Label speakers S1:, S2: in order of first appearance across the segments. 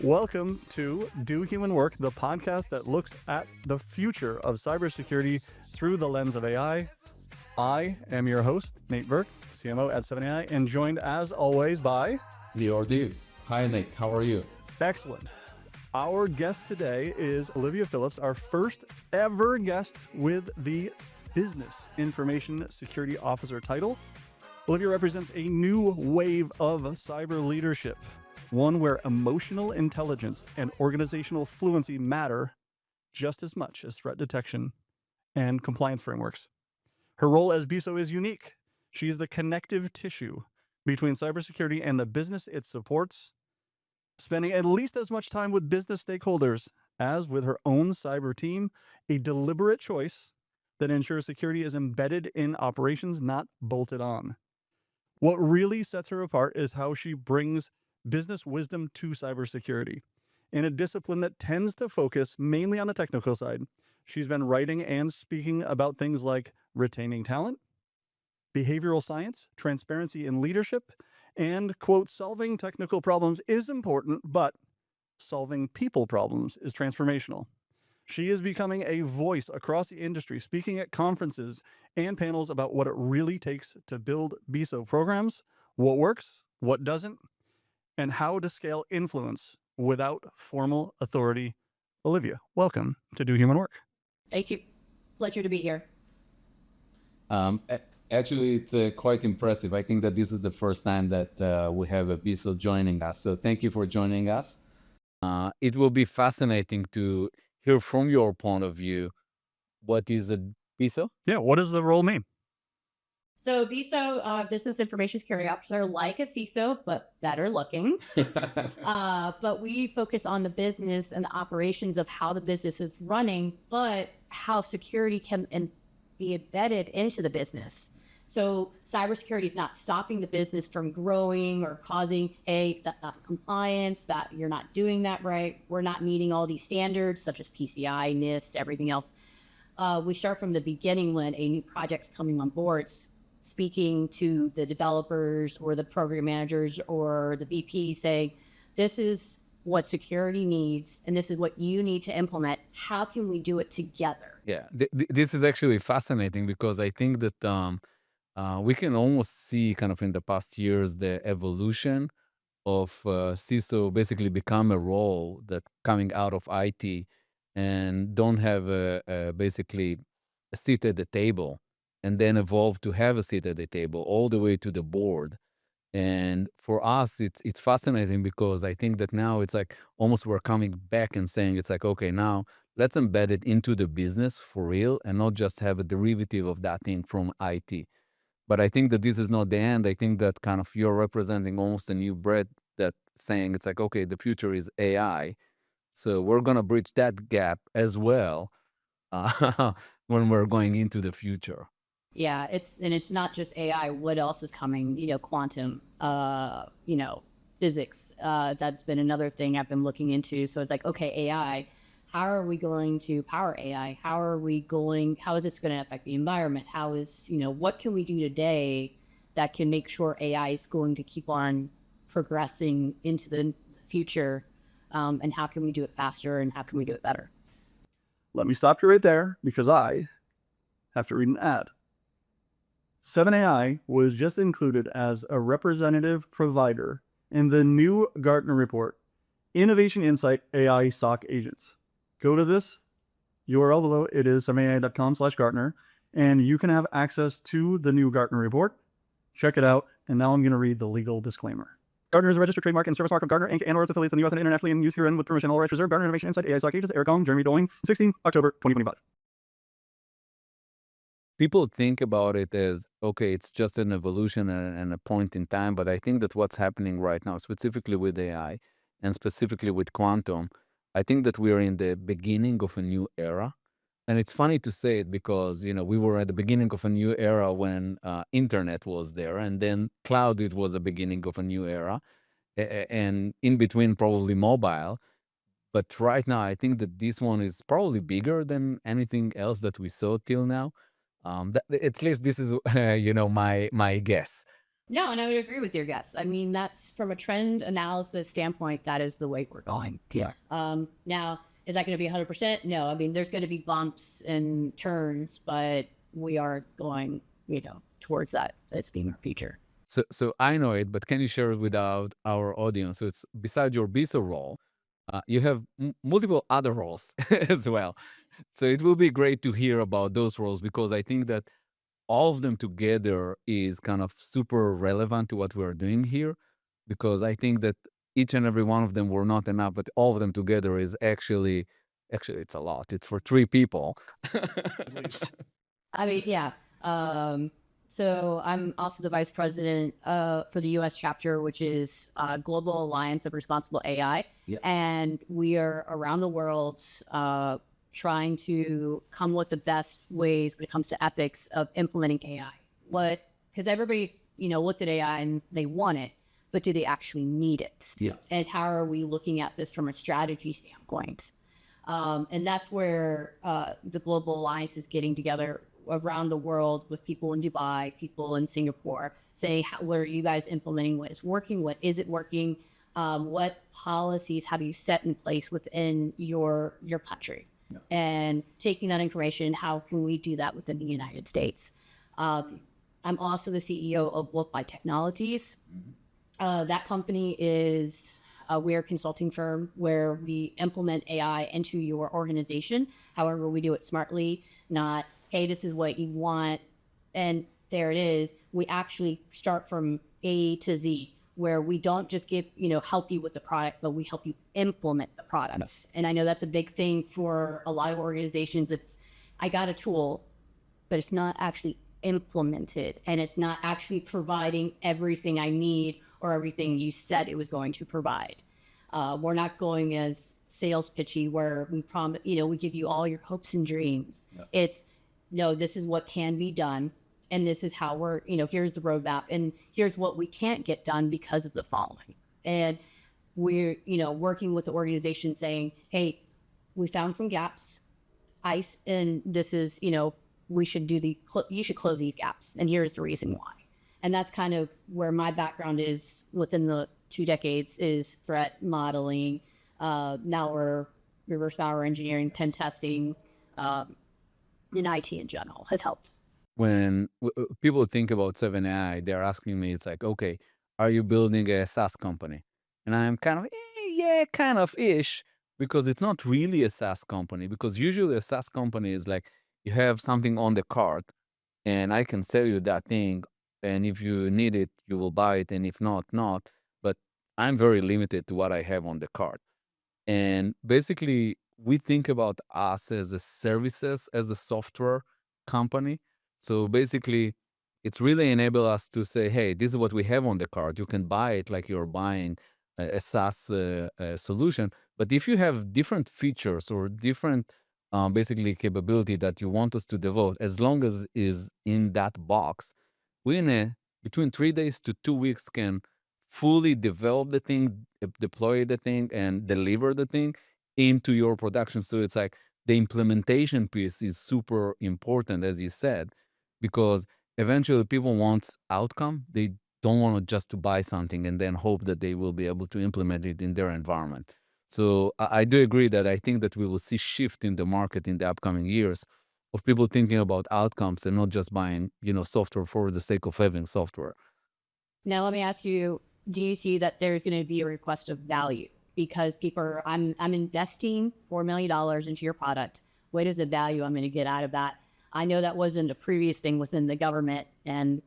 S1: Welcome to Do Human Work, the podcast that looks at the future of cybersecurity through the lens of AI. I am your host, Nate Burke, CMO at 7AI, and joined as always by
S2: Lior. Hi, Nate. How are you?
S1: Excellent. Our guest today is Olivia Phillips, our first ever guest with the Business Information Security Officer title. Olivia represents a new wave of cyber leadership, one where emotional intelligence and organizational fluency matter just as much as threat detection and compliance frameworks. Her role as BISO is unique. She is the connective tissue between cybersecurity and the business it supports, spending at least as much time with business stakeholders as with her own cyber team, a deliberate choice that ensures security is embedded in operations, not bolted on. What really sets her apart is how she brings business wisdom to cybersecurity. In a discipline that tends to focus mainly on the technical side, she's been writing and speaking about things like retaining talent, behavioral science, transparency in leadership, and, quote, solving technical problems is important, but solving people problems is transformational. She is becoming a voice across the industry, speaking at conferences and panels about what it really takes to build BISO programs, what works, what doesn't, and how to scale influence without formal authority. Olivia, welcome to Do Human Work.
S3: Thank you. Pleasure to be here.
S2: Actually, it's quite impressive. I think that this is the first time that we have a BISO joining us. So thank you for joining us. It will be fascinating to hear from your point of view, what is a BISO?
S1: Yeah, what does the role mean?
S3: So BISO, Business Information Security Officer, like a CISO, but better looking. But we focus on the business and the operations of how the business is running, but how security can be embedded into the business. So cybersecurity is not stopping the business from growing or causing, hey, that's not compliance, that you're not doing that right. We're not meeting all these standards, such as PCI, NIST, everything else. We start from the beginning when a new project's coming on board, speaking to the developers or the program managers or the VP saying, this is what security needs, and this is what you need to implement. How can we do it together?
S2: Yeah, this is actually fascinating because I think that we can almost see kind of in the past years the evolution of CISO basically become a role that coming out of IT and don't have basically a seat at the table, and then evolve to have a seat at the table all the way to the board. And for us, it's fascinating because I think that now it's like almost we're coming back and saying it's like, okay, now let's embed it into the business for real and not just have a derivative of that thing from IT. But I think that this is not the end. I think that kind of you're representing almost a new bread that saying it's like, okay, the future is AI. So we're going to bridge that gap as well when we're going into the future.
S3: Yeah, it's not just AI. What else is coming? Quantum, physics. That's been another thing I've been looking into. So it's like, okay, AI, how are we going to power AI? How is this going to affect the environment? What can we do today that can make sure AI is going to keep on progressing into the future? And how can we do it faster, and how can we do it better?
S1: Let me stop you right there because I have to read an ad. 7AI was just included as a representative provider in the new Gartner report, Innovation Insight AI SOC Agents. Go to this URL below. It is 7ai.com/Gartner, and you can have access to the new Gartner report. Check it out. And now I'm going to read the legal disclaimer. Gartner is a registered trademark and service mark of Gartner, Inc. and or its affiliates in the U.S. and internationally in use herein with permission. All rights reserved. Gartner Innovation Insight AI SOC Agents, Eric Ong, Jeremy Doing, 16 October 2025.
S2: People think about it as, okay, it's just an evolution and a point in time. But I think that what's happening right now, specifically with AI and specifically with quantum, I think that we are in the beginning of a new era. And it's funny to say it because, we were at the beginning of a new era when internet was there, and then cloud, it was the beginning of a new era, and in between probably mobile. But right now, I think that this one is probably bigger than anything else that we saw till now. At least this is, my guess.
S3: No, and I would agree with your guess. I mean, that's from a trend analysis standpoint, that is the way we're going.
S2: Yeah.
S3: Now, is that going to be 100%? No. I mean, there's going to be bumps and turns, but we are going, towards that as being our future.
S2: So I know it, but can you share it with our audience? So it's besides your BISO role, you have multiple other roles as well. So it will be great to hear about those roles because I think that all of them together is kind of super relevant to what we're doing here. Because I think that each and every one of them were not enough, but all of them together is actually it's a lot. It's for 3 people.
S1: At least.
S3: I mean, yeah. So I'm also the vice president for the U.S. chapter, which is Global Alliance of Responsible AI.
S2: Yeah.
S3: And we are around the world trying to come with the best ways when it comes to ethics of implementing AI. Because everybody, looks at AI and they want it, but do they actually need it?
S2: Yeah.
S3: And how are we looking at this from a strategy standpoint? And that's where the Global Alliance is getting together around the world with people in Dubai, people in Singapore, saying, what are you guys implementing? What is working? What isn't working? What policies have you set in place within your country?
S1: Yeah.
S3: And taking that information, how can we do that within the United States? I'm also the CEO of Wolfby Technologies. That company is we're a consulting firm where we implement AI into your organization. However, we do it smartly, not, hey, this is what you want, and there it is. We actually start from A to Z, where we don't just help you with the product, but we help you implement the product. And I know that's a big thing for a lot of organizations. It's, I got a tool, but it's not actually implemented, and it's not actually providing everything I need or everything you said it was going to provide. We're not going as sales pitchy where we promise, we give you all your hopes and dreams.
S2: Yeah.
S3: It's, no, this is what can be done. And this is how we're, here's the roadmap, and here's what we can't get done because of the following. And we're, working with the organization saying, hey, we found some gaps, and this is, we should you should close these gaps. And here's the reason why. And that's kind of where my background is within the 2 decades is threat modeling, malware, reverse malware engineering, pen testing, in IT in general has helped.
S2: When people think about 7AI, they're asking me, it's like, okay, are you building a SaaS company? And I'm kind of, yeah, kind of ish, because it's not really a SaaS company. Because usually a SaaS company is like, you have something on the cart, and I can sell you that thing. And if you need it, you will buy it. And if not, not. But I'm very limited to what I have on the cart. And basically, we think about us as a services, as a software company. So basically, it's really enable us to say, hey, this is what we have on the card. You can buy it like you're buying a SaaS solution. But if you have different features or different basically capability that you want us to devote, as long as is in that box, we between 3 days to 2 weeks can fully develop the thing, deploy the thing, and deliver the thing into your production. So it's like the implementation piece is super important, as you said, because eventually people want outcome. They don't want to just to buy something and then hope that they will be able to implement it in their environment. So I do agree that I think that we will see shift in the market in the upcoming years of people thinking about outcomes and not just buying, software for the sake of having software.
S3: Now, let me ask you, do you see that there's going to be a request of value? Because I'm investing $4 million into your product. What is the value I'm going to get out of that? I know that wasn't a previous thing within the government. And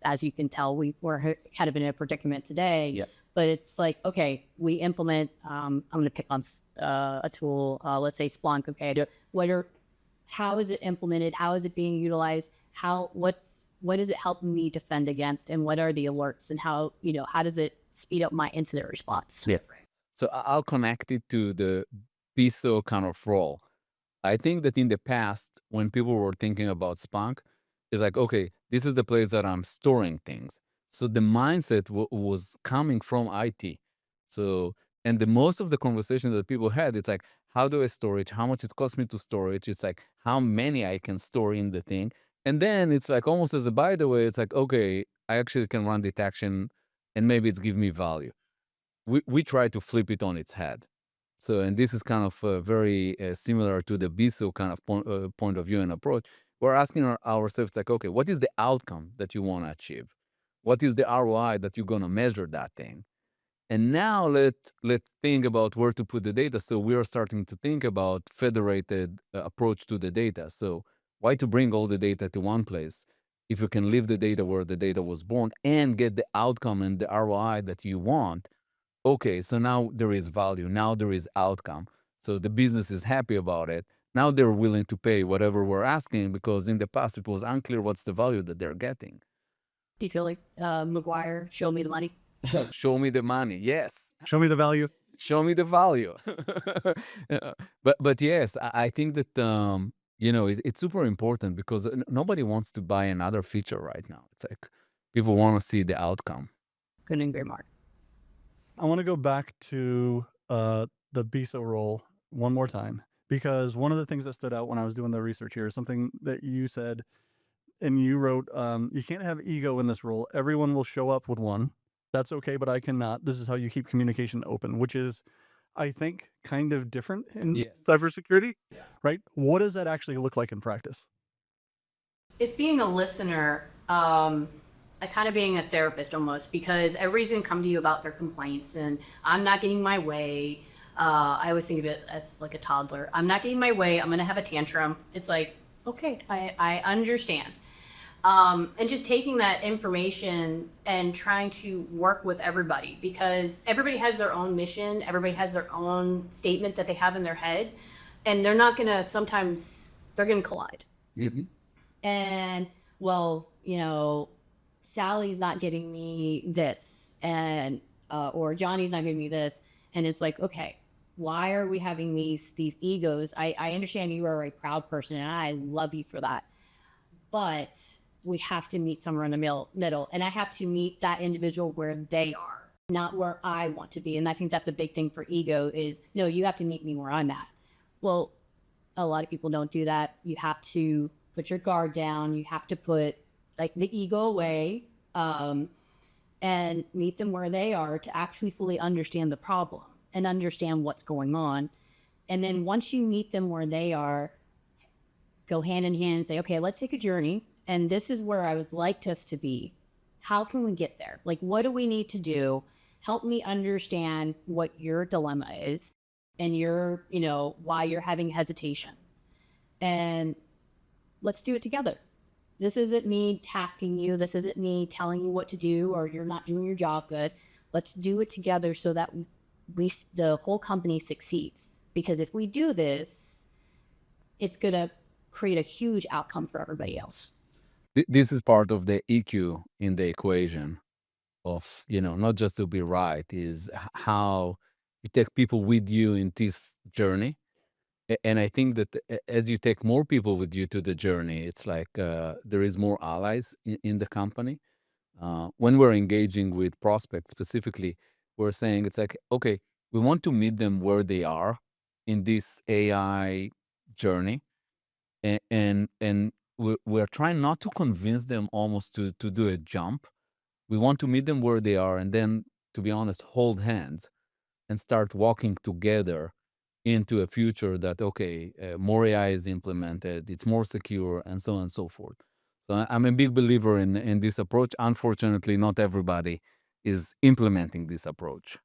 S3: as you can tell, we're kind of in a predicament today.
S2: Yeah.
S3: But it's like, okay, we implement, I'm going to pick on a tool, let's say Splunk. Okay, how is it implemented? How is it being utilized? What is it helping me defend against? And what are the alerts? And how does it speed up my incident response?
S2: Yeah. So I'll connect it to the BISO kind of role. I think that in the past, when people were thinking about Splunk, it's like, okay, this is the place that I'm storing things. So the mindset was coming from IT. So, and the most of the conversations that people had, it's like, how do I store it? How much it costs me to store it? It's like, how many I can store in the thing. And then it's like, almost as a by the way, it's like, okay, I actually can run detection and maybe it's give me value. We try to flip it on its head. So, and this is kind of very similar to the BISO kind of point of view and approach. We're asking ourselves like, okay, what is the outcome that you want to achieve? What is the ROI that you're going to measure that thing? And now let's think about where to put the data. So we are starting to think about federated approach to the data. So why to bring all the data to one place if you can leave the data where the data was born and get the outcome and the ROI that you want? Okay, so now there is value. Now there is outcome. So the business is happy about it. Now they're willing to pay whatever we're asking because in the past it was unclear what's the value that they're getting.
S3: Do you feel like McGuire, show me the money?
S2: Show me the money. Yes.
S1: Show me the value.
S2: Show me the value. But yes, I think that it's super important because nobody wants to buy another feature right now. It's like people want to see the outcome.
S3: Couldn't agree more.
S1: I want to go back to the BISO role one more time, because one of the things that stood out when I was doing the research here is something that you said, and you wrote, you can't have ego in this role. Everyone will show up with one. That's okay, but I cannot. This is how you keep communication open, which is, I think, kind of different in
S2: Yes.
S1: cybersecurity,
S2: Yeah.
S1: right? What does that actually look like in practice?
S3: It's being a listener, kind of being a therapist almost, because everybody's gonna come to you about their complaints, and I'm not getting my way. I always think of it as like a toddler. I'm not getting my way. I'm gonna have a tantrum. It's like, okay, I understand. And just taking that information and trying to work with everybody, because everybody has their own mission. Everybody has their own statement that they have in their head, and they're not gonna, sometimes they're gonna collide.
S2: Mm-hmm.
S3: And well, Sally's not getting me this, and or Johnny's not giving me this, and it's like, okay, why are we having these egos? I understand you are a proud person, and I love you for that, but we have to meet somewhere in the middle, and I have to meet that individual where they are, not where I want to be. And I think that's a big thing for ego is, no, you have to meet me where I'm at. Well, a lot of people don't do that. You have to put your guard down. You have to put like the ego away, and meet them where they are to actually fully understand the problem and understand what's going on. And then once you meet them where they are, go hand in hand and say, okay, let's take a journey. And this is where I would like us to be. How can we get there? Like, what do we need to do? Help me understand what your dilemma is and your, why you're having hesitation. And let's do it together. This isn't me tasking you. This isn't me telling you what to do or you're not doing your job good. Let's do it together so that the whole company succeeds. Because if we do this, it's going to create a huge outcome for everybody else.
S2: This is part of the EQ in the equation of, not just to be right, is how you take people with you in this journey. And I think that as you take more people with you to the journey, it's like there is more allies in the company. When we're engaging with prospects specifically, we're saying it's like, okay, we want to meet them where they are in this AI journey. And we're trying not to convince them almost to do a jump. We want to meet them where they are and then, to be honest, hold hands and start walking together into a future that, okay, more AI is implemented, it's more secure, and so on and so forth. So I'm a big believer in this approach. Unfortunately, not everybody is implementing this approach.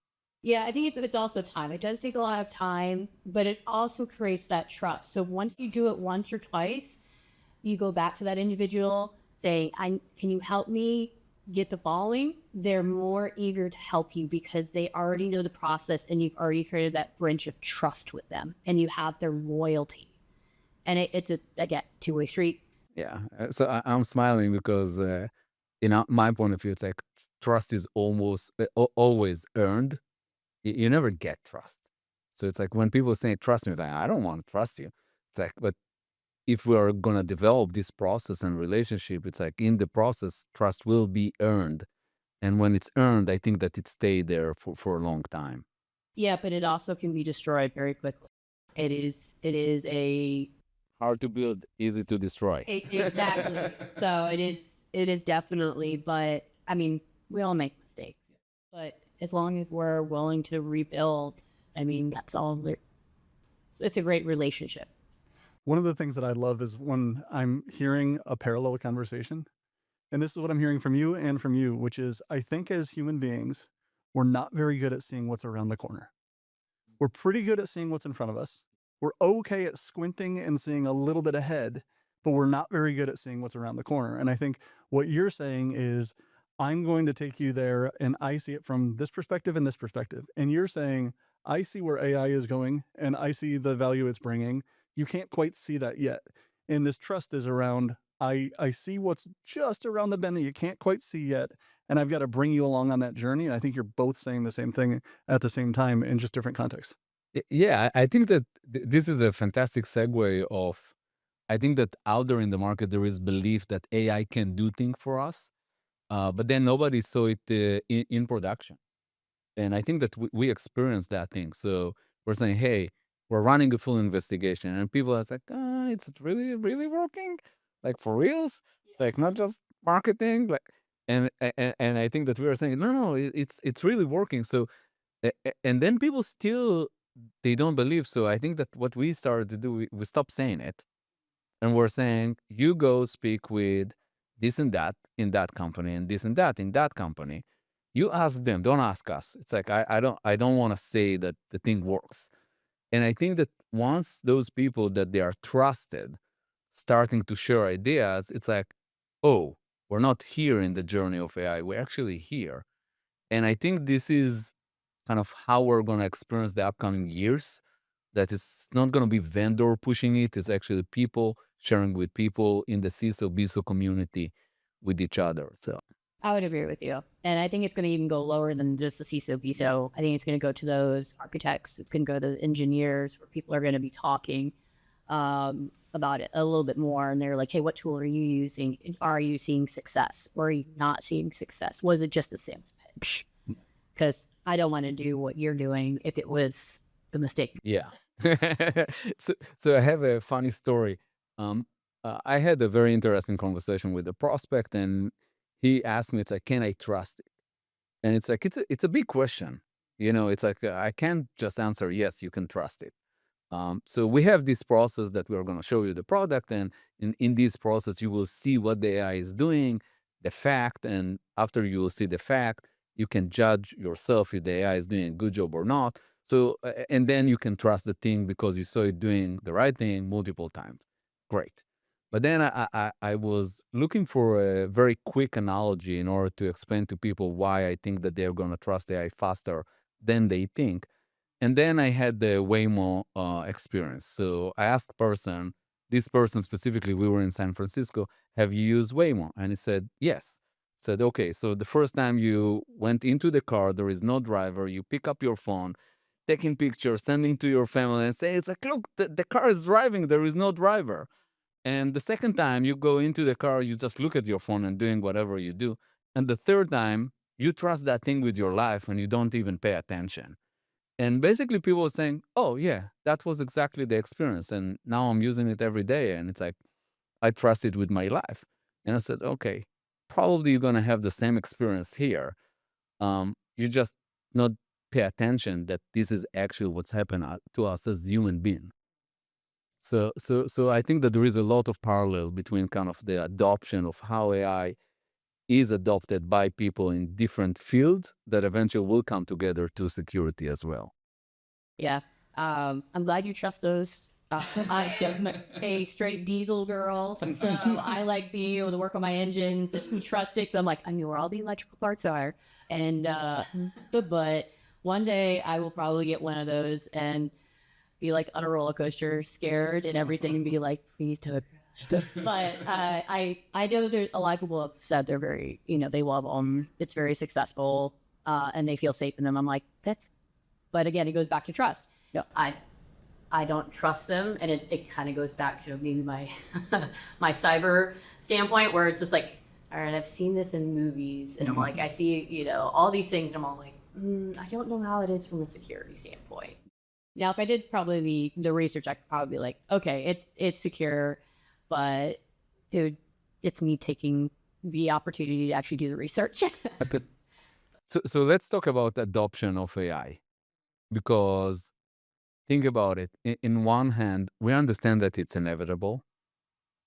S3: Yeah, I think it's also time. It does take a lot of time, but it also creates that trust. So once you do it once or twice, you go back to that individual saying, can you help me get the following? They're more eager to help you because they already know the process and you've already created that bridge of trust with them and you have their loyalty. And it's again, two-way street.
S2: Yeah. So I'm smiling because, my point of view, it's like trust is almost always earned. You never get trust. So it's like when people say trust me, it's like, I don't want to trust you. It's like, but if we are going to develop this process and relationship, it's like in the process, trust will be earned. And when it's earned, I think that it stayed there for a long time.
S3: Yeah, but it also can be destroyed very quickly. It is a
S2: Hard to build, easy to destroy.
S3: exactly. So it is definitely, but I mean, we all make mistakes, but as long as we're willing to rebuild, I mean, that's all. It's a great relationship.
S1: One of the things that I love is when I'm hearing a parallel conversation, and this is what I'm hearing from you and from you, which is I think as human beings, we're not very good at seeing what's around the corner. We're pretty good at seeing what's in front of us. We're okay at squinting and seeing a little bit ahead, but we're not very good at seeing what's around the corner. And I think what you're saying is, I'm going to take you there and I see it from this perspective and this perspective. And you're saying, I see where AI is going and I see the value it's bringing. You can't quite see that yet. And this trust is around, I see what's just around the bend that you can't quite see yet. And I've got to bring you along on that journey. And I think you're both saying the same thing at the same time in just different contexts.
S2: Yeah, I think that this is a fantastic segue of, I think that out there in the market, there is belief that AI can do things for us, but then nobody saw it in production. And I think that we experienced that thing. So we're saying, hey, we're running a full investigation. And people are like, it's really, really working? Like for reals? It's like not just marketing. Like, and I think that we are saying, no, it's really working. So, and then people still, they don't believe. So I think that what we started to do, we stopped saying it. And we're saying, you go speak with this and that in that company and this and that in that company. You ask them, don't ask us. It's like I don't want to say that the thing works. And I think that once those people that they are trusted starting to share ideas, it's like, oh, we're not here in the journey of AI. We're actually here. And I think this is kind of how we're going to experience the upcoming years. That it's not going to be vendor pushing it. It's actually people sharing with people in the CISO, BISO community with each other. So
S3: I would agree with you. And I think it's going to even go lower than just the CISO, BISO. I think it's going to go to those architects. It's going to go to the engineers where people are going to be talking about it a little bit more. And they're like, hey, what tool are you using? Are you seeing success? Or are you not seeing success? Was it just a sales pitch? Because I don't want to do what you're doing if it was the mistake.
S2: yeah. So I have a funny story. I had a very interesting conversation with a prospect, and he asked me, it's like, can I trust it? And it's like, it's a big question. It's like, I can't just answer, yes, you can trust it. So we have this process that we're going to show you the product. And in this process, you will see what the AI is doing, the fact. And after you will see the fact, you can judge yourself if the AI is doing a good job or not. So, and then you can trust the thing because you saw it doing the right thing multiple times. Great. But then I was looking for a very quick analogy in order to explain to people why I think that they're going to trust AI faster than they think. And then I had the Waymo experience. So I asked this person specifically, we were in San Francisco, have you used Waymo? And he said, yes. I said, okay, so the first time you went into the car, there is no driver, you pick up your phone, taking pictures, sending to your family and say, it's like, look, the car is driving, there is no driver. And the second time you go into the car, you just look at your phone and doing whatever you do. And the third time, you trust that thing with your life and you don't even pay attention. And basically people were saying, oh yeah, that was exactly the experience. And now I'm using it every day. And it's like, I trust it with my life. And I said, okay, probably you're going to have the same experience here. You just not pay attention that this is actually what's happened to us as human beings. So I think that there is a lot of parallel between kind of the adoption of how AI is adopted by people in different fields that eventually will come together to security as well.
S3: Yeah. I'm glad you trust those. I am a straight diesel girl, so I like being able to work on my engines, just trust it. 'Cause I'm like, I know where all the electrical parts are. And, but one day I will probably get one of those and be like on a roller coaster, scared and everything, and be like, please don't. But I know there's a lot of people have said they're very, they love them. It's very successful, and they feel safe in them. I'm like, but again, it goes back to trust. I don't trust them, and it kind of goes back to maybe my my cyber standpoint, where it's just like, all right, I've seen this in movies, and I'm like, I see, all these things, and I'm all like, I don't know how it is from a security standpoint. Now, if I did probably the research, I could probably be like, okay, it's secure, but it's me taking the opportunity to actually do the research.
S2: So let's talk about adoption of AI, because think about it. In one hand, we understand that it's inevitable.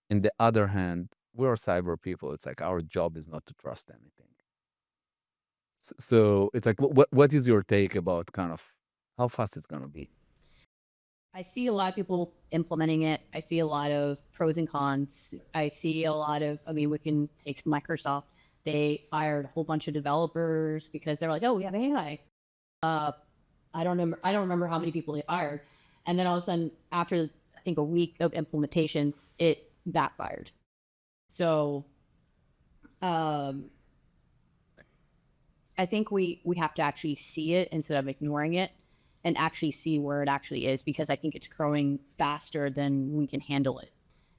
S2: In the other hand, we're cyber people. It's like our job is not to trust anything. So it's like, what is your take about kind of how fast it's gonna be?
S3: I see a lot of people implementing it. I see a lot of pros and cons. I see a lot of, I mean, we can take Microsoft. They fired a whole bunch of developers because they're like, oh, we have AI. I don't remember how many people they fired. And then all of a sudden, after I think a week of implementation, it backfired. So I think we have to actually see it instead of ignoring it, and actually see where it actually is, because I think it's growing faster than we can handle it.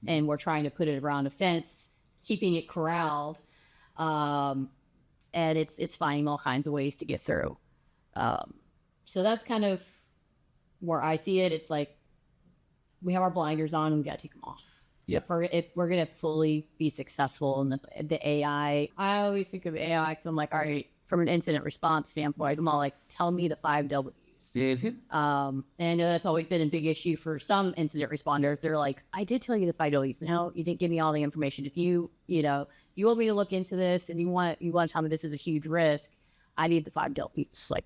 S3: And we're trying to put it around a fence, keeping it corralled. And it's finding all kinds of ways to get through. So that's kind of where I see it. It's like, we have our blinders on and we got to take them off.
S2: Yeah.
S3: If we're going to fully be successful in the AI, I always think of AI because I'm like, all right, from an incident response standpoint, I'm all like, tell me the 5 Ws. And I know that's always been a big issue for some incident responders. They're like, I did tell you the 5 Ws. No, you didn't give me all the information. If you want me to look into this and you want to tell me this is a huge risk, I need the 5 Ws. Like,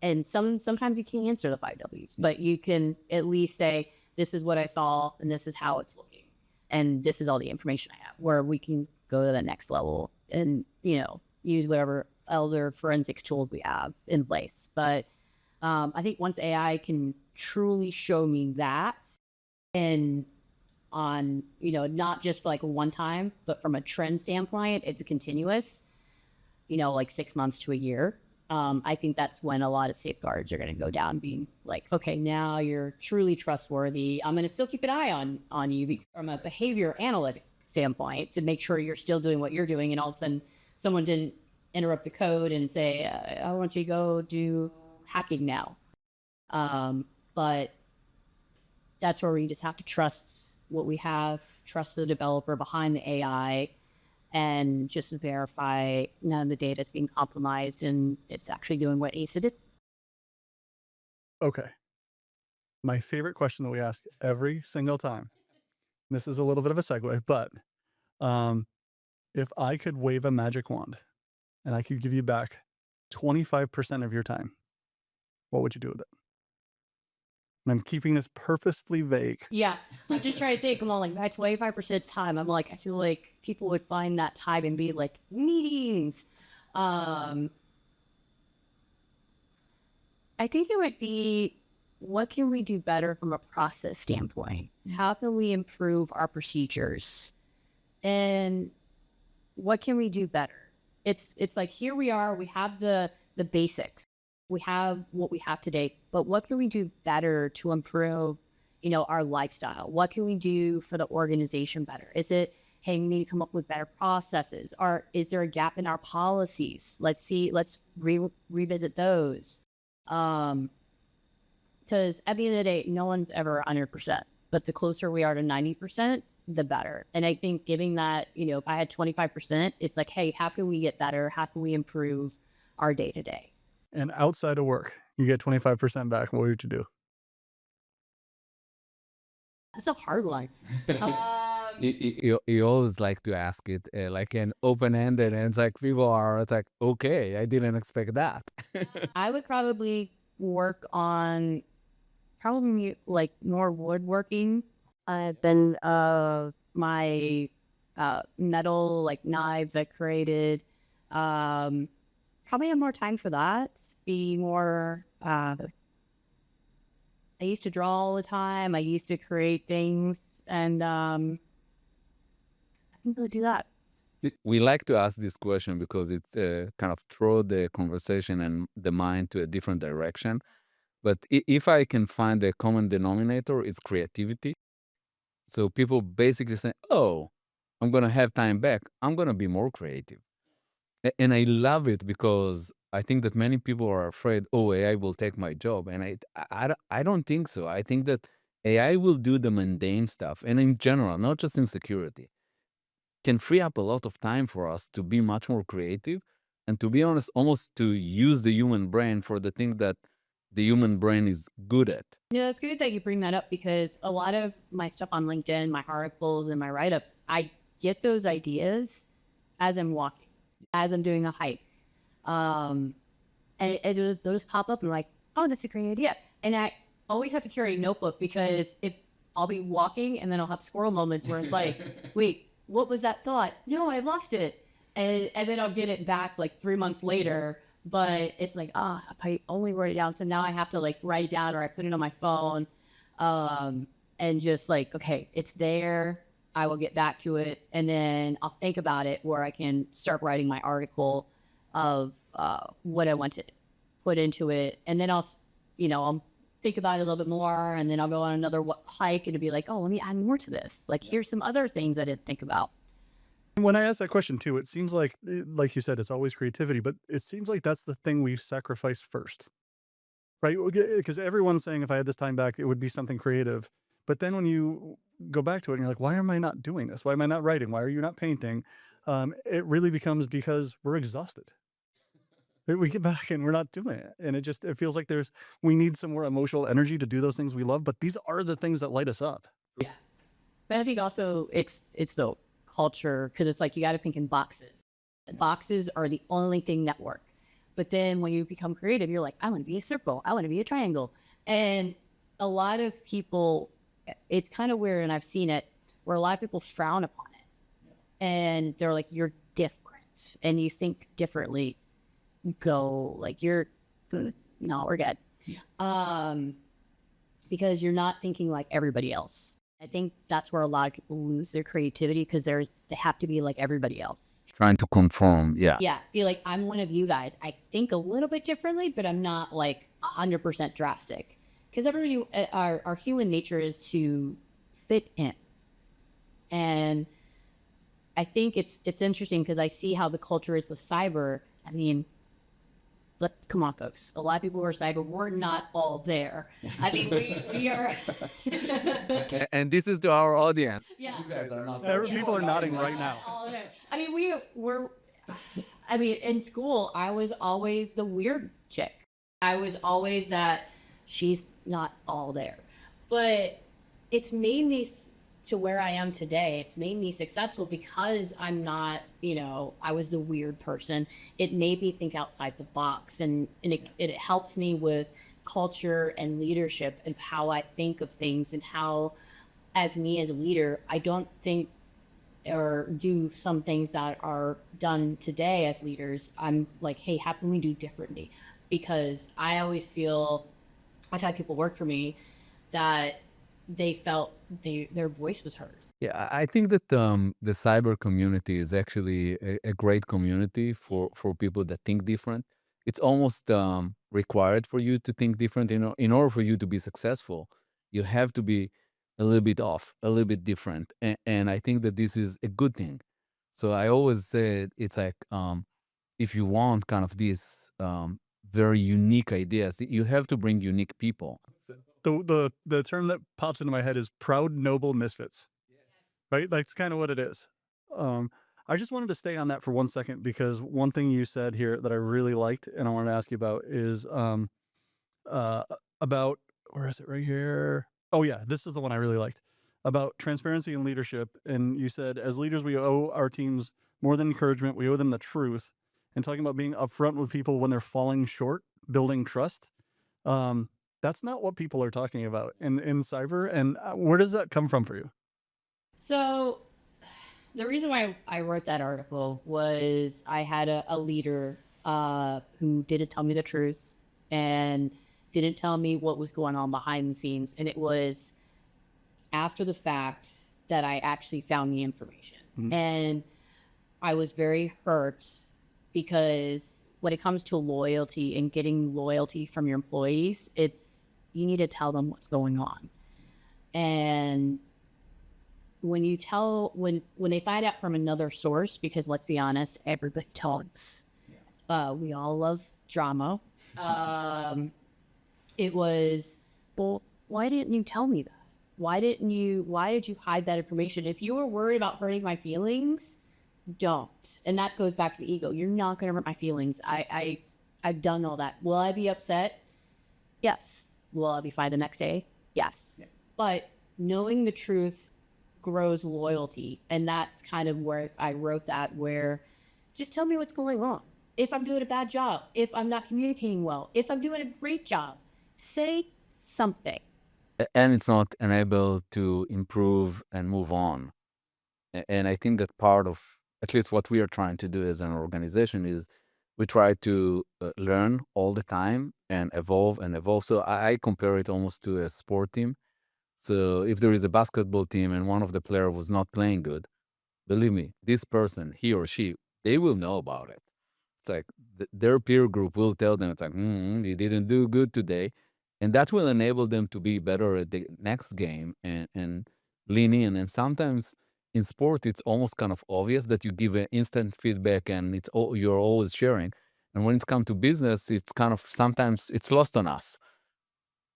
S3: and sometimes you can't answer the 5 Ws, but you can at least say, this is what I saw and this is how it's looking. And this is all the information I have, where we can go to the next level and, use whatever other forensics tools we have in place. But I think once AI can truly show me that, and on, not just like one time, but from a trend standpoint, it's continuous, like 6 months to a year. I think that's when a lot of safeguards are going to go down, being like, okay, now you're truly trustworthy. I'm going to still keep an eye on you from a behavior analytic standpoint to make sure you're still doing what you're doing. And all of a sudden someone didn't interrupt the code and say, I want you to go do hacking now. But that's where we just have to trust what we have, trust the developer behind the AI, and just verify none of the data is being compromised and it's actually doing what it needs to do.
S1: Okay. My favorite question that we ask every single time. This is a little bit of a segue, but if I could wave a magic wand and I could give you back 25% of your time, what would you do with it? And I'm keeping this purposefully vague.
S3: Yeah, I'm just trying to think. I'm all like, that 25% time. I'm like, I feel like people would find that time and be like, meetings. I think it would be, what can we do better from a process standpoint? How can we improve our procedures? And what can we do better? It's like, here we are, we have the basics. We have what we have today, but what can we do better to improve, our lifestyle? What can we do for the organization better? Is it, hey, we need to come up with better processes? Or is there a gap in our policies? Let's revisit those. Because at the end of the day, no one's ever 100%, but the closer we are to 90%, the better. And I think giving that, if I had 25%, it's like, hey, how can we get better? How can we improve our day to day?
S1: And outside of work, you get 25% back. What would you do?
S3: That's a hard one.
S2: You always like to ask it like an open-ended, and it's like it's like, okay, I didn't expect that.
S3: I would probably work on like more woodworking. I've been my metal like knives I created. Probably have more time for that. Be more. I used to draw all the time. I used to create things, and I can really do that.
S2: We like to ask this question because it kind of throw the conversation and the mind to a different direction. But if I can find a common denominator, it's creativity. So people basically say, oh, I'm going to have time back. I'm going to be more creative. And I love it because I think that many people are afraid, oh, AI will take my job. And I don't think so. I think that AI will do the mundane stuff. And in general, not just in security. can free up a lot of time for us to be much more creative, and to be honest, almost to use the human brain for the thing that the human brain is good at.
S3: Yeah, it's good that you bring that up because a lot of my stuff on LinkedIn, my articles and my write-ups, I get those ideas as I'm walking, as I'm doing a hike. And they'll just pop up and I'm like, oh, that's a great idea. And I always have to carry a notebook because if I'll be walking and then I'll have squirrel moments where it's like, wait, what was that thought? No, I lost it. And then I'll get it back like 3 months later. But it's like, I only wrote it down. So now I have to like write it down or I put it on my phone and just like, okay, it's there. I will get back to it. And then I'll think about it where I can start writing my article of what I want to put into it. And then I'll think about it a little bit more. And then I'll go on another hike and it'll be like, oh, let me add more to this. Like, here's some other things I didn't think about.
S1: When I ask that question too, it seems like you said, it's always creativity, but it seems like that's the thing we sacrifice first, right? Because everyone's saying if I had this time back, it would be something creative. But then when you go back to it and you're like, why am I not doing this? Why am I not writing? Why are you not painting? It really becomes because we're exhausted. We get back and we're not doing it. And it feels like we need some more emotional energy to do those things we love, but these are the things that light us up.
S3: Yeah. But I think also it's the culture, because it's like you got to think in boxes. Boxes are the only thing that work. But then when you become creative, you're like, I want to be a circle. I want to be a triangle. And a lot of people, it's kind of weird, and I've seen it, where a lot of people frown upon it. And they're like, you're different. And you think differently. Go, like, you're good. No, we're good. Because you're not thinking like everybody else. I think that's where a lot of people lose their creativity because they have to be like everybody else.
S2: Trying to conform, yeah.
S3: Yeah, be like, I'm one of you guys. I think a little bit differently, but I'm not like 100% drastic. Because our human nature is to fit in. And I think it's interesting because I see how the culture is with cyber. I mean, but come on, folks. A lot of people who are cyber, we're not all there. I mean, we are.
S2: And this is to our audience.
S3: Yeah.
S2: You guys are not
S1: People are nodding right now.
S3: I mean, we're. I mean, in school, I was always the weird chick. I was always that she's not all there. But it's made me to where I am today. It's made me successful because I'm not, I was the weird person. It made me think outside the box, and it helps me with culture and leadership and how I think of things, and how, as me as a leader, I don't think or do some things that are done today as leaders. I'm like, hey, how can we do differently? Because I always feel, I've had people work for me that they felt their voice was heard.
S2: Yeah, I think that the cyber community is actually a great community for people that think different. It's almost required for you to think different. In order for you to be successful, you have to be a little bit off, a little bit different. And I think that this is a good thing. So I always say it's like, if you want kind of these very unique ideas, you have to bring unique people.
S1: The term that pops into my head is proud, noble misfits. Right? That's kind of what it is. I just wanted to stay on that for 1 second, because one thing you said here that I really liked and I wanted to ask you about is about, where is it, right here? Oh yeah, this is the one I really liked, about transparency and leadership. And you said, as leaders, we owe our teams more than encouragement. We owe them the truth. And talking about being upfront with people when they're falling short, building trust. That's not what people are talking about in cyber. And where does that come from for you?
S3: So the reason why I wrote that article was I had a leader who didn't tell me the truth and didn't tell me what was going on behind the scenes. And it was after the fact that I actually found the information. Mm-hmm. And I was very hurt, because when it comes to loyalty and getting loyalty from your employees, you need to tell them what's going on. And when they find out from another source, because let's be honest, everybody talks. We all love drama. It was, well, why didn't you tell me that? why did you hide that information? If you were worried about hurting my feelings, don't. And that goes back to the ego. You're not going to hurt my feelings. I've done all that. Will I be upset? Yes. Will I be fine the next day? Yes. Yeah. But knowing the truth grows loyalty. And that's kind of where I wrote that, where just tell me what's going on. If I'm doing a bad job, if I'm not communicating well, if I'm doing a great job, say something.
S2: And it's not unable to improve and move on. And I think that part of at least what we are trying to do as an organization is we try to learn all the time and evolve and evolve. So I compare it almost to a sport team. So if there is a basketball team and one of the player was not playing good, believe me, this person, he or she, they will know about it. It's like their peer group will tell them, it's like, you didn't do good today. And that will enable them to be better at the next game and lean in. And sometimes in sport, it's almost kind of obvious that you give an instant feedback and you're always sharing. And when it's come to business, it's kind of sometimes it's lost on us.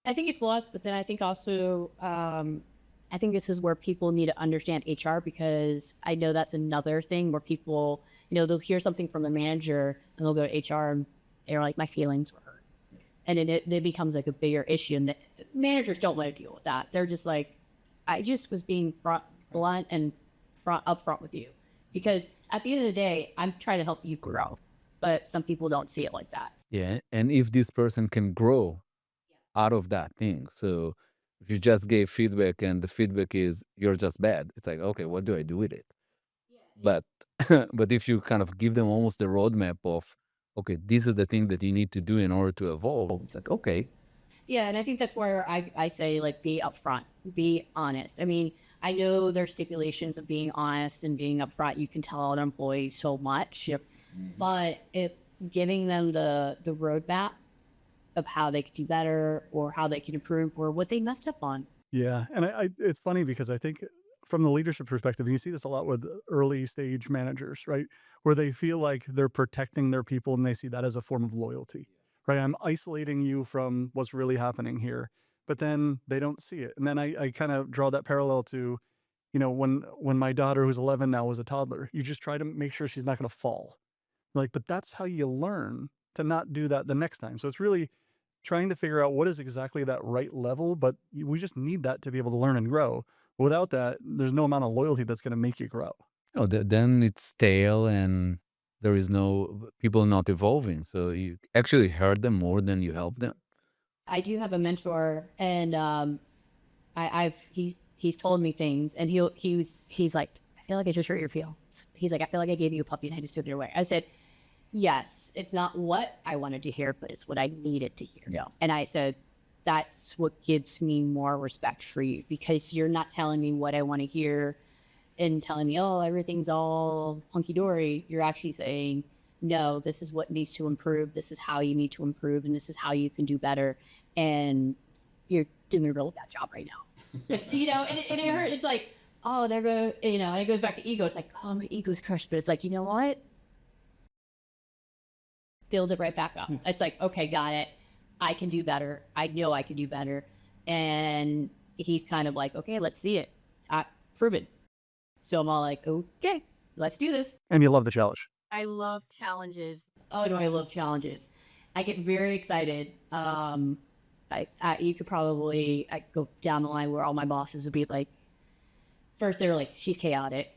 S3: I think it's lost, but then I think also, I think this is where people need to understand HR, because I know that's another thing where people, they'll hear something from the manager and they'll go to HR and they're like, my feelings were hurt. And then it becomes like a bigger issue. And the managers don't want to deal with that. They're just like, I just was being blunt and upfront with you, because at the end of the day, I'm trying to help you grow, but some people don't see it like that.
S2: Yeah. And if this person can grow out of that thing. So if you just gave feedback and the feedback is you're just bad, it's like, okay, what do I do with it? But but if you kind of give them almost the roadmap of, okay, this is the thing that you need to do in order to evolve, it's like, okay.
S3: Yeah, and I think that's where I say, like, be upfront, be honest. I mean, I know there's stipulations of being honest and being upfront. You can tell an employee so much, but giving them the roadmap of how they could do better or how they can improve or what they messed up on.
S1: Yeah. And it's funny because I think from the leadership perspective, and you see this a lot with early stage managers, right? Where they feel like they're protecting their people and they see that as a form of loyalty, right? I'm isolating you from what's really happening here, but then they don't see it. And then I kind of draw that parallel to, when my daughter, who's 11 now, was a toddler, you just try to make sure she's not going to fall. Like, but that's how you learn to not do that the next time. So it's really trying to figure out what is exactly that right level, but we just need that to be able to learn and grow. Without that, there's no amount of loyalty that's going to make you grow.
S2: Oh, then it's stale and there is no people not evolving. So you actually hurt them more than you help them.
S3: I do have a mentor, and he's told me things, and he's like, I feel like I just hurt your feelings. He's like, I feel like I gave you a puppy and I just took it away. I said, yes, it's not what I wanted to hear, but it's what I needed to hear.
S2: Yeah.
S3: And I said, that's what gives me more respect for you, because you're not telling me what I want to hear and telling me, oh, everything's all hunky-dory. You're actually saying, no, this is what needs to improve. This is how you need to improve, and this is how you can do better. And you're doing a really bad job right now. and it hurt. It's like, oh, there go, and it goes back to ego. It's like, oh, my ego's crushed. But it's like, you know what? Build it right back up. It's like, okay, got it. I can do better. I know I can do better. And he's kind of like, okay, let's see it. Prove it. So I'm all like, okay, let's do this.
S1: And you love the challenge.
S3: I love challenges. Oh, do I love challenges? I get very excited. You could probably go down the line where all my bosses would be like, first they were like, she's chaotic.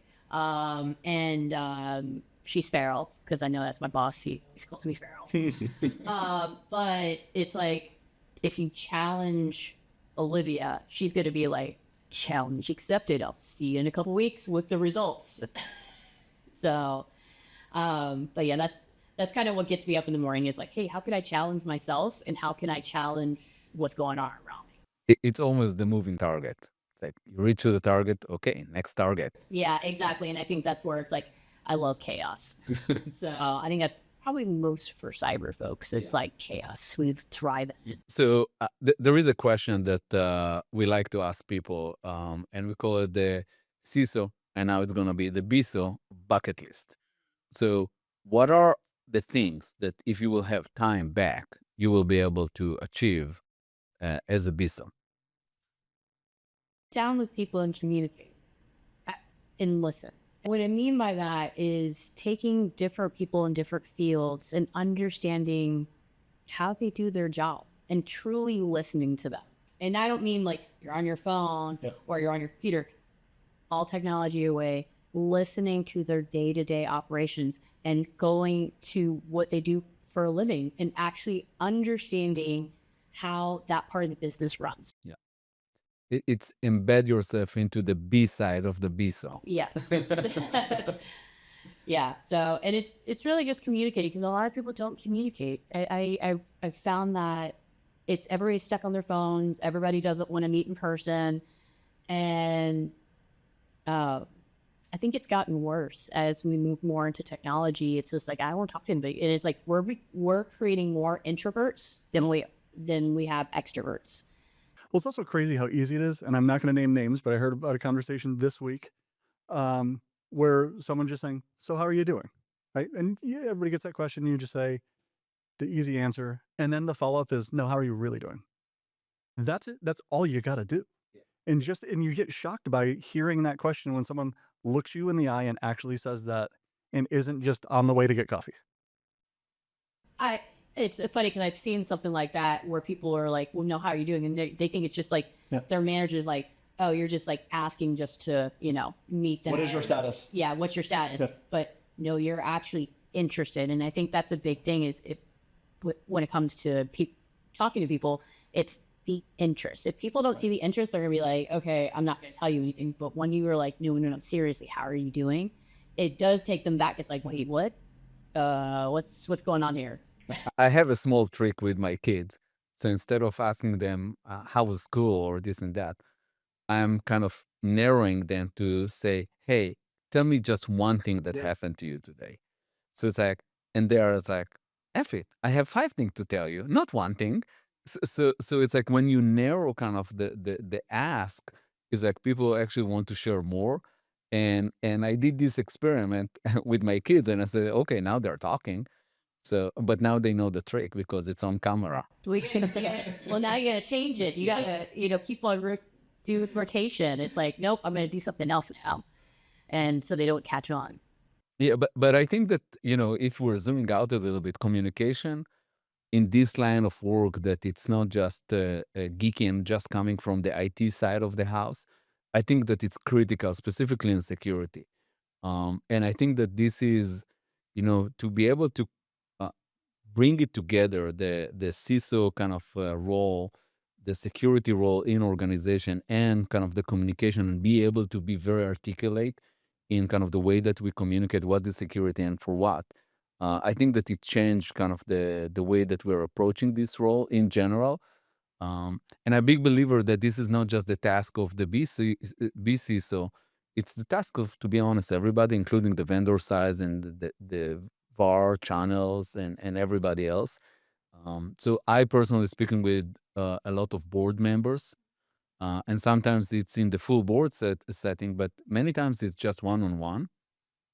S3: She's feral, because I know that's my boss. He calls me feral. But it's like, if you challenge Olivia, she's going to be like, challenge accepted. I'll see you in a couple weeks with the results. So, but yeah, that's kind of what gets me up in the morning, is like, hey, how can I challenge myself, and how can I challenge what's going on around me?
S2: It's almost the moving target. It's like you reach to the target. Okay, next target.
S3: Yeah, exactly. And I think that's where it's like, I love chaos. So I think that's probably most for cyber folks. It's like chaos. We thrive in it.
S2: So there is a question that we like to ask people, and we call it the CISO, and now it's going to be the BISO bucket list. So what are the things that if you will have time back, you will be able to achieve as a BISO?
S3: down with people and communicate and listen. What I mean by that is taking different people in different fields and understanding how they do their job and truly listening to them. And I don't mean like you're on your phone or you're on your computer, all technology away, listening to their day-to-day operations and going to what they do for a living and actually understanding how that part of the business runs.
S2: Yeah. It's embed yourself into the B side of the BISO.
S3: Yes. Yeah. So, and it's really just communicating because a lot of people don't communicate. I found that it's everybody's stuck on their phones. Everybody doesn't want to meet in person. And I think it's gotten worse as we move more into technology. It's just like, I won't talk to anybody. And it's like, we're creating more introverts than we have extroverts.
S1: Well, it's also crazy how easy it is. And I'm not going to name names, but I heard about a conversation this week where someone just saying, so how are you doing? Right. And yeah, everybody gets that question. You just say the easy answer. And then the follow-up is, no, how are you really doing? That's it. That's all you got to do. And you get shocked by hearing that question when someone looks you in the eye and actually says that and isn't just on the way to get coffee.
S3: It's funny because I've seen something like that where people are like, well, no, how are you doing? And they think it's just like their manager's like, oh, you're just like asking just to, meet them.
S1: What is your status?
S3: Yeah, what's your status? But no, you're actually interested. And I think that's a big thing is when it comes to talking to people, it's the interest. If people don't see the interest, they're gonna be like, okay, I'm not gonna tell you anything. But when you were like, no, seriously, how are you doing? It does take them back. It's like, wait, what? What's going on here?
S2: I have a small trick with my kids. So instead of asking them how was school or this and that, I'm kind of narrowing them to say, hey, tell me just one thing that happened to you today. So it's like, and they're like, F it, I have 5 things to tell you, not one thing. So it's like when you narrow kind of the ask, is like people actually want to share more. And I did this experiment with my kids and I said, okay, now they're talking. So, but now they know the trick because it's on camera.
S3: Well, now you gotta change it. You gotta, keep on do rotation. It's like, nope, I'm gonna do something else now, and so they don't catch on.
S2: Yeah, but I think that if we're zooming out a little bit, communication in this line of work, that it's not just geeky and just coming from the IT side of the house. I think that it's critical, specifically in security. And I think that this is, to be able to uh, bring it together, the CISO kind of role, the security role in organization, and kind of the communication, and be able to be very articulate in kind of the way that we communicate what is security and for what. I think that it changed kind of the way that we're approaching this role in general. And I'm a big believer that this is not just the task of the BCISO, it's the task of, to be honest, everybody, including the vendor size and the VAR channels and everybody else. So I personally speaking with a lot of board members, and sometimes it's in the full board setting, but many times it's just one-on-one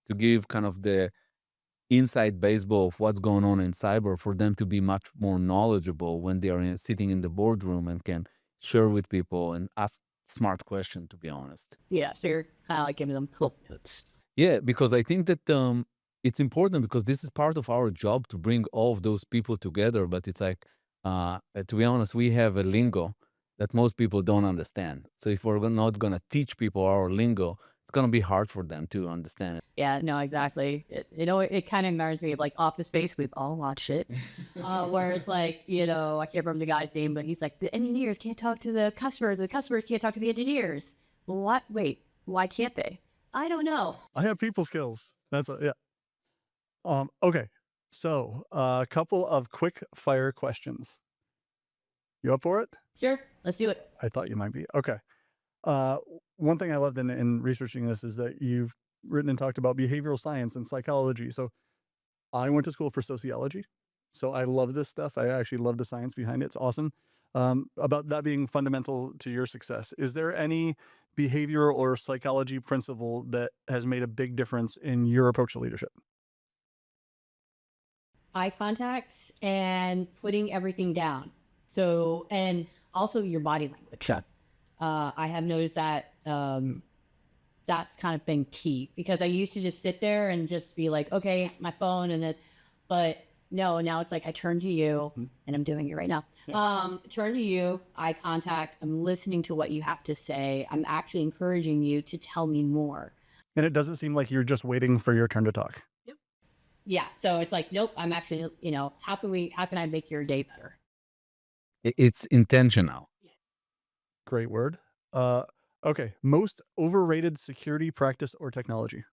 S2: to give kind of the inside baseball of what's going on in cyber for them to be much more knowledgeable when they are sitting in the boardroom and can share with people and ask smart questions, to be honest.
S3: Yeah, so you're kind of like giving them clip notes.
S2: Yeah, because I think that it's important because this is part of our job to bring all of those people together. But it's like, to be honest, we have a lingo that most people don't understand. So if we're not going to teach people our lingo, it's going to be hard for them to understand it.
S3: Yeah, no, exactly. It kind of reminds me of like Office Space. We've all watched it, where it's like, I can't remember the guy's name, but he's like, the engineers can't talk to the customers. The customers can't talk to the engineers. What? Wait, why can't they? I don't know.
S1: I have people skills. That's what, yeah. Okay. So a couple of quick fire questions. You up for it?
S3: Sure, let's do it.
S1: I thought you might be. Okay. One thing I loved in researching this is that you've written and talked about behavioral science and psychology. So I went to school for sociology. So I love this stuff. I actually love the science behind it. It's awesome. About that being fundamental to your success, is there any behavioral or psychology principle that has made a big difference in your approach to leadership?
S3: Eye contact and putting everything down. So, and also your body language. I have noticed that that's kind of been key, because I used to just sit there and just be like, okay, my phone, and then, but no, now it's like I turn to you, and I'm doing it right now. Turn to you, eye contact. I'm listening to what you have to say. I'm actually encouraging you to tell me more.
S1: And it doesn't seem like you're just waiting for your turn to talk.
S3: Yeah. So it's like, nope, I'm actually, how can I make your day better?
S2: It's intentional.
S1: Great word. Okay. Most overrated security practice or technology.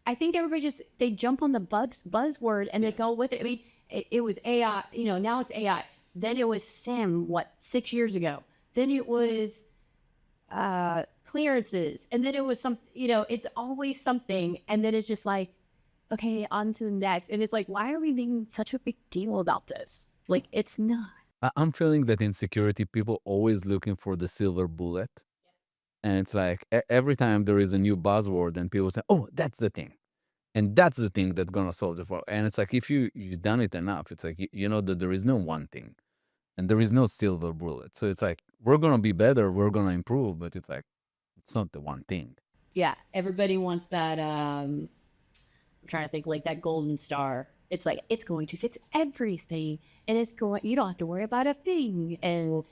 S3: I think everybody they jump on the buzzword and they go with it. I mean, it was AI, now it's AI. Then it was SIM, 6 years ago. Then it was clearances. And then it was it's always something. And then it's just like, okay, on to the next. And it's like, why are we making such a big deal about this? Like, it's not.
S2: I'm feeling that in security, people always looking for the silver bullet. And it's like every time there is a new buzzword and people say, oh, that's the thing. And that's the thing that's going to solve the problem. And it's like, if you've done it enough, it's like, you know that there is no one thing and there is no silver bullet. So it's like, we're going to be better, we're going to improve, but it's like, it's not the one thing.
S3: Yeah. Everybody wants that, I'm trying to think, like that golden star. It's like, it's going to fix everything. And you don't have to worry about a thing. And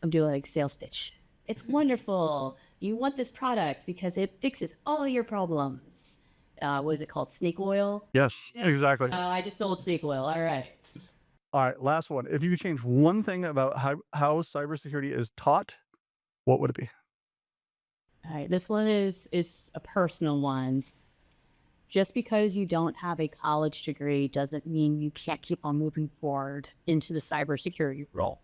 S3: I'm doing like sales pitch. It's wonderful. You want this product because it fixes all your problems. What is it called? Snake oil?
S1: Yes, exactly.
S3: I just sold snake oil. All right.
S1: All right. Last one. If you could change one thing about how cybersecurity is taught, what would it be?
S3: All right. This one is a personal one. Just because you don't have a college degree doesn't mean you can't keep on moving forward into the cybersecurity role.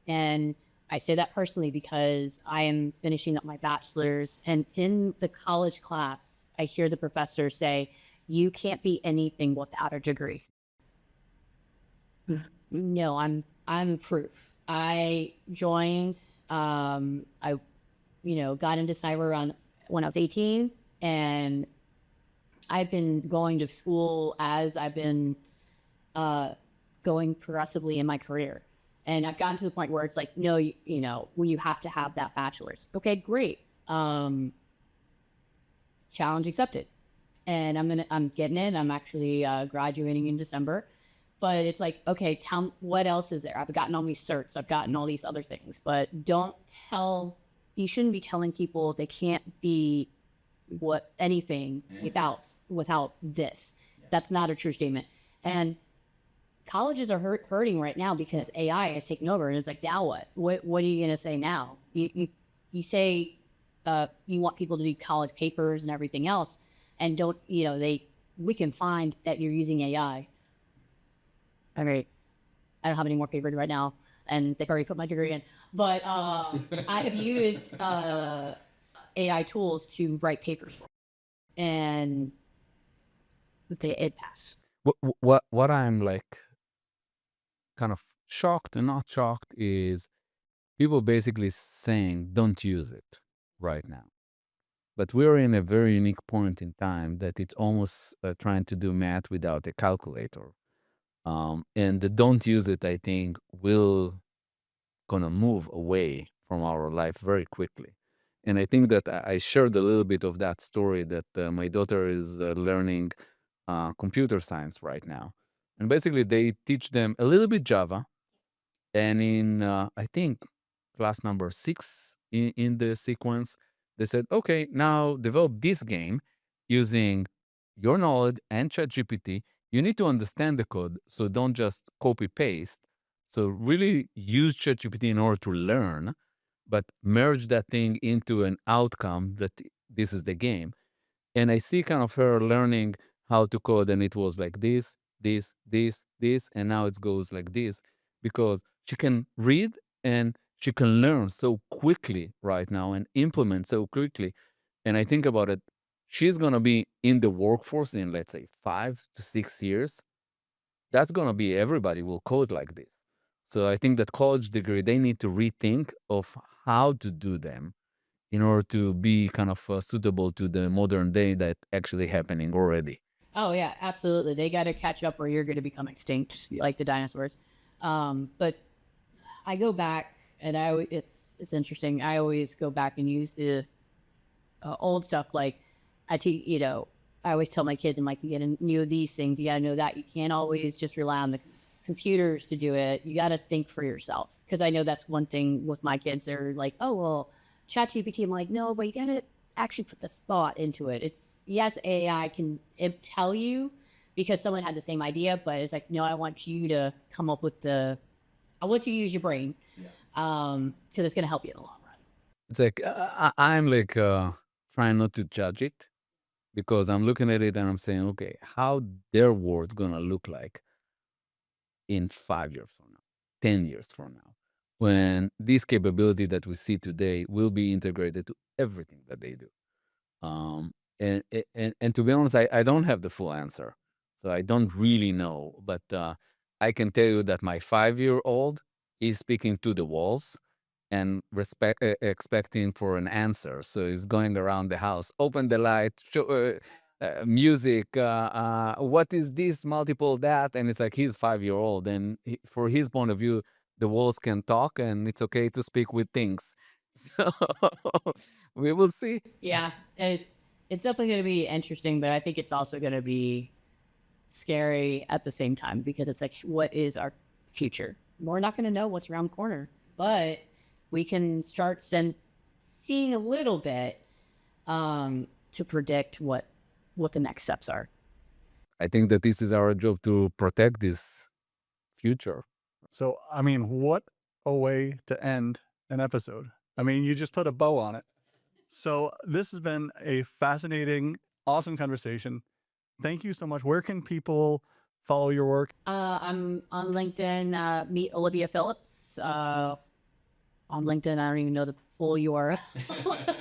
S3: And I say that personally because I am finishing up my bachelor's, and in the college class, I hear the professor say, you can't be anything without a degree. No, I'm proof. I joined, I, got into cyber when I was 18, and I've been going to school as I've been going progressively in my career. And I've gotten to the point where it's like, no, when you have to have that bachelor's. Okay, great. Challenge accepted. And I'm getting in. I'm actually graduating in December. But it's like, okay, tell me, what else is there? I've gotten all these certs. I've gotten all these other things. But you shouldn't be telling people they can't be anything without this. That's not a true statement. And colleges are hurting right now because AI is taking over, and it's like, now what? What are you going to say now? You say you want people to do college papers and everything else, and don't, we can find that you're using AI. All right. I don't have any more papers right now, and they've already put my degree in. But I have used AI tools to write papers for, and it passed.
S2: What I'm like kind of shocked and not shocked is people basically saying don't use it right now. But we're in a very unique point in time that it's almost trying to do math without a calculator. And the don't use it, I think, will gonna move away from our life very quickly. And I think that I shared a little bit of that story that my daughter is learning computer science right now. And basically they teach them a little bit Java. And in, I think, class number 6 in the sequence, they said, okay, now develop this game using your knowledge and ChatGPT. You need to understand the code, so don't just copy paste. So really use ChatGPT in order to learn, but merge that thing into an outcome that this is the game. And I see kind of her learning how to code, and it was like this, and now it goes like this, because she can read and she can learn so quickly right now and implement so quickly. And I think about it, she's going to be in the workforce in, let's say, 5 to 6 years. That's going to be, everybody will code like this. So I think that college degree, they need to rethink of how to do them in order to be kind of suitable to the modern day that actually happening already.
S3: Oh yeah, absolutely. They got to catch up or you're going to become extinct like the dinosaurs. But I go back and it's interesting. I always go back and use the old stuff. Like I always tell my kids, I'm like, you gotta know these things, you gotta know that. You can't always just rely on the computers to do it. You gotta think for yourself. Because I know that's one thing with my kids. They're like, oh well, ChatGPT. I'm like, no, but you gotta actually put the thought into it. It's yes, AI can tell you because someone had the same idea, but it's like, no, I want you to come up with I want you to use your brain, because it's gonna help you in the long run.
S2: It's like I'm like trying not to judge it because I'm looking at it and I'm saying, okay, how their world gonna look like in 5 years from now, 10 years from now, when this capability that we see today will be integrated to everything that they do. Um, and to be honest, I don't have the full answer, so I don't really know. But I can tell you that my 5-year-old is speaking to the walls and expecting for an answer. So he's going around the house, open the light, show, music. What is this? Multiple that, and it's like he's 5-year-old, and for his point of view, the walls can talk, and it's okay to speak with things. So we will see.
S3: Yeah, it's definitely going to be interesting, but I think it's also going to be scary at the same time because it's like, what is our future? We're not going to know what's around the corner, but we can start seeing a little bit to predict what the next steps are.
S2: I think that this is our job to protect this future.
S1: So, I mean, what a way to end an episode. I mean, you just put a bow on it. So this has been a fascinating, awesome conversation. Thank you so much. Where can people follow your work?
S3: I'm on LinkedIn. Meet Olivia Phillips. On LinkedIn, I don't even know the full URL.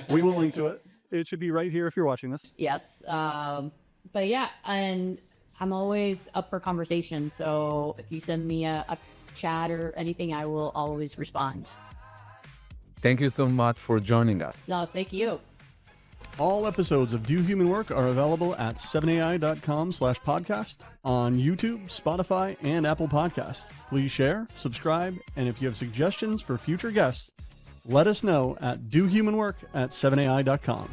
S1: We will link to it. It should be right here if you're watching this.
S3: Yes. But yeah, and I'm always up for conversation. So if you send me a chat or anything, I will always respond.
S2: Thank you so much for joining us.
S3: No, thank you.
S1: All episodes of Do Human Work are available at 7ai.com/podcast on YouTube, Spotify, and Apple Podcasts. Please share, subscribe, and if you have suggestions for future guests, let us know at dohumanwork@7ai.com.